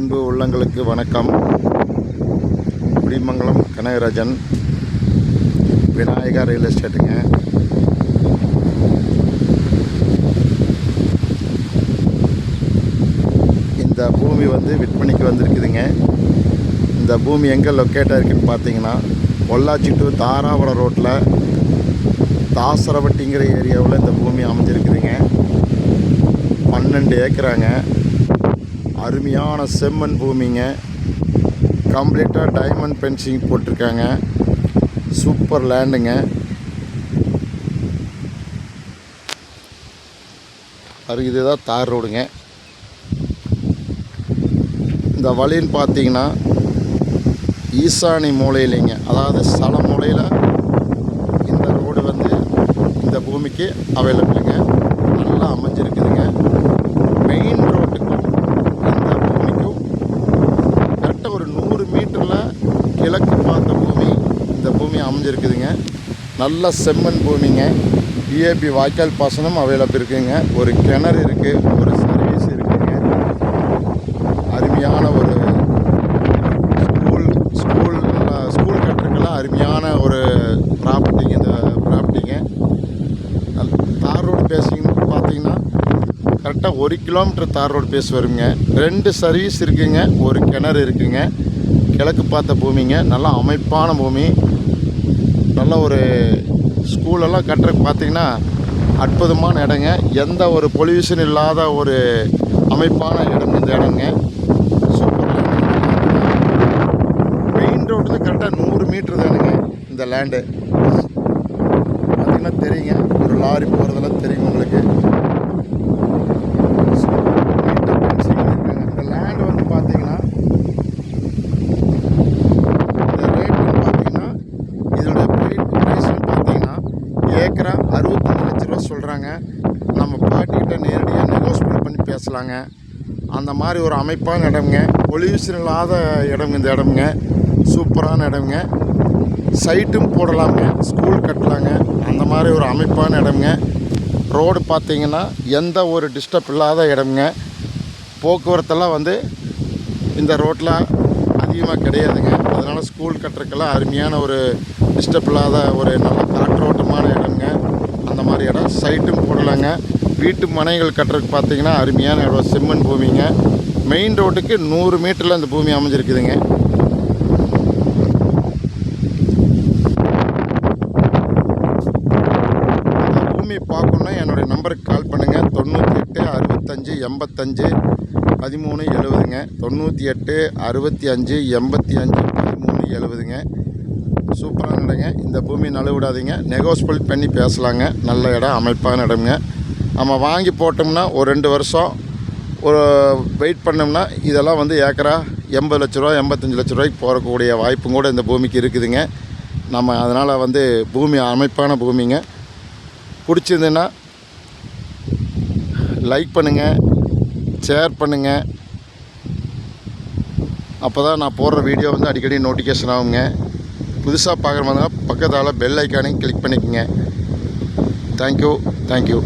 அன்பு உள்ளங்களுக்கு வணக்கம். குடிமங்கலம் கனகராஜன், விநாயகா ரியல் எஸ்டேட்டுங்க. இந்த பூமி விற்பனைக்கு வந்திருக்குதுங்க. இந்த பூமி எங்கே லொக்கேட்டாக இருக்குதுன்னு பார்த்தீங்கன்னா, பொள்ளாச்சி டு தாராபுரம் ரோட்டில் தாசரவட்டிங்கிற ஏரியாவில் இந்த பூமி அமைஞ்சிருக்குதுங்க. 12 ஏக்கராங்க. அருமையான செம்மண் பூமிங்க. கம்ப்ளீட்டாக டைமண்ட் ஃபென்சிங் போட்டிருக்காங்க. சூப்பர் லேண்டுங்க. இதுதான் தார் ரோடுங்க. இந்த வழின்னு பார்த்தீங்கன்னா ஈசானி மூலையிலைங்க, அதாவது ஸ்தல மூலையில் இந்த ரோடு இந்த பூமிக்கு அவைலபிளுங்க. நல்லா அமைஞ்சிருக்குதுங்க. மெயின் ரோட்டுக்கும் இந்த பூமிக்கும் கரெக்டாக ஒரு 100 மீட்டரில் கிழக்கு பார்த்த பூமி இந்த பூமி அமைஞ்சிருக்குதுங்க. நல்ல செம்மண் பூமிங்க. பிஏபி வாய்க்கால் பாசனம் அவைலபிள் இருக்குதுங்க. ஒரு கிணறு இருக்குது, ஒரு சர்வீஸ் இருக்குதுங்க. அருமையான ஒரு ஸ்கூல் கட்டுறதுக்கெல்லாம் அருமையான ஒரு ப்ராப்பர்ட்டிங்க இந்த ப்ராப்பர்ட்டிங்க. தார் ரோடு பேசிங்கன்னு பார்த்தீங்கன்னா கரெக்டாக 1 கிலோமீட்டர் தார் ரோடு பேசி வருங்க. 2 சர்வீஸ் இருக்குதுங்க, ஒரு கிணறு இருக்குதுங்க. கிழக்கு பார்த்த பூமிங்க. நல்லா அமைப்பான பூமி. நல்ல ஒரு ஸ்கூலெல்லாம் கட்டுறதுக்கு பார்த்தீங்கன்னா அற்புதமான இடங்க. எந்த ஒரு பொல்யூஷன் இல்லாத ஒரு அமைப்பான இடம் இந்த இடங்க. Super land. மெயின் ரோடு கரெக்டாக 100 மீட்ரு தானுங்க இந்த லேண்டு. பார்த்தீங்கன்னா தெரியுங்க, ஒரு லாரி போகிறதெல்லாம் தெரியும் உங்களுக்கு. இந்த லேண்டு பார்த்தீங்கன்னா இந்த ரேட்டுன்னு பார்த்தீங்கன்னா இதோட ப்ரைஸ்ன்னு பார்த்தீங்கன்னா ஏக்கரா 65 லட்ச ரூபா சொல்கிறாங்க. நம்ம பாட்டிக்கிட்ட நேரடியாக நெகோசியேட் பண்ணி பேசலாங்க. அந்த மாதிரி ஒரு அமைப்பான இடம்ங்க. பொல்யூஷன் இல்லாத இடம் இந்த இடம்ங்க. சூப்பரான இடம்ங்க. சைட்டும் போடலாங்க, ஸ்கூல் கட்டலாங்க. அந்த மாதிரி ஒரு அமைப்பான இடம்ங்க. ரோடு பார்த்தீங்கன்னா எந்த ஒரு டிஸ்டர்ப் இல்லாத இடம்ங்க. போக்குவரத்தெல்லாம் இந்த ரோட்டில் அதிகமாக கிடையாதுங்க. அதனால் ஸ்கூல் கட்டுறதுக்கெல்லாம் அருமையான ஒரு டிஸ்டர்ப் இல்லாத ஒரு நல்ல காற்றோட்டமான இடம்ங்க. அந்த மாதிரி இடம் சைட்டும் போடலாங்க. வீட்டு மனைகள் கட்டுறதுக்கு பார்த்தீங்கன்னா அருமையான இடம். செம்மண் பூமிங்க. மெயின் ரோட்டுக்கு 100 மீட்டரில் இந்த பூமி அமைஞ்சிருக்குதுங்க. பார்க்கணுன்னா என்னுடைய நம்பருக்கு கால் பண்ணுங்கள். 98 65 85 13 70ங்க. 98 65 85 13 70ங்க. சூப்பரான இடங்க. இந்த பூமி நழுவிடாதீங்க. நெகோசியபிள் பண்ணி பேசலாங்க. நல்ல இடம், அமைப்பான இடம்ங்க. நம்ம வாங்கி போட்டோம்னா ஒரு 2 வருஷம் ஒரு வெயிட் பண்ணோம்னா இதெல்லாம் ஏக்கரா 80 லட்ச ரூபா 85 லட்ச ரூபாய்க்கு போகக்கூடிய வாய்ப்பும் கூட இந்த பூமிக்கு இருக்குதுங்க. நம்ம அதனால் பூமி அமைப்பான பூமிங்க. பிடிச்சிருந்துன்னா லைக் பண்ணுங்கள், ஷேர் பண்ணுங்கள். அப்போ தான் நான் போடுற வீடியோ அடிக்கடி நோட்டிஃபிகேஷன் ஆகுங்க. புதுசாக பார்க்குற மாதிரி பக்கத்தால் பெல் ஐக்கானையும் கிளிக் பண்ணிக்கோங்க. தேங்க்யூ.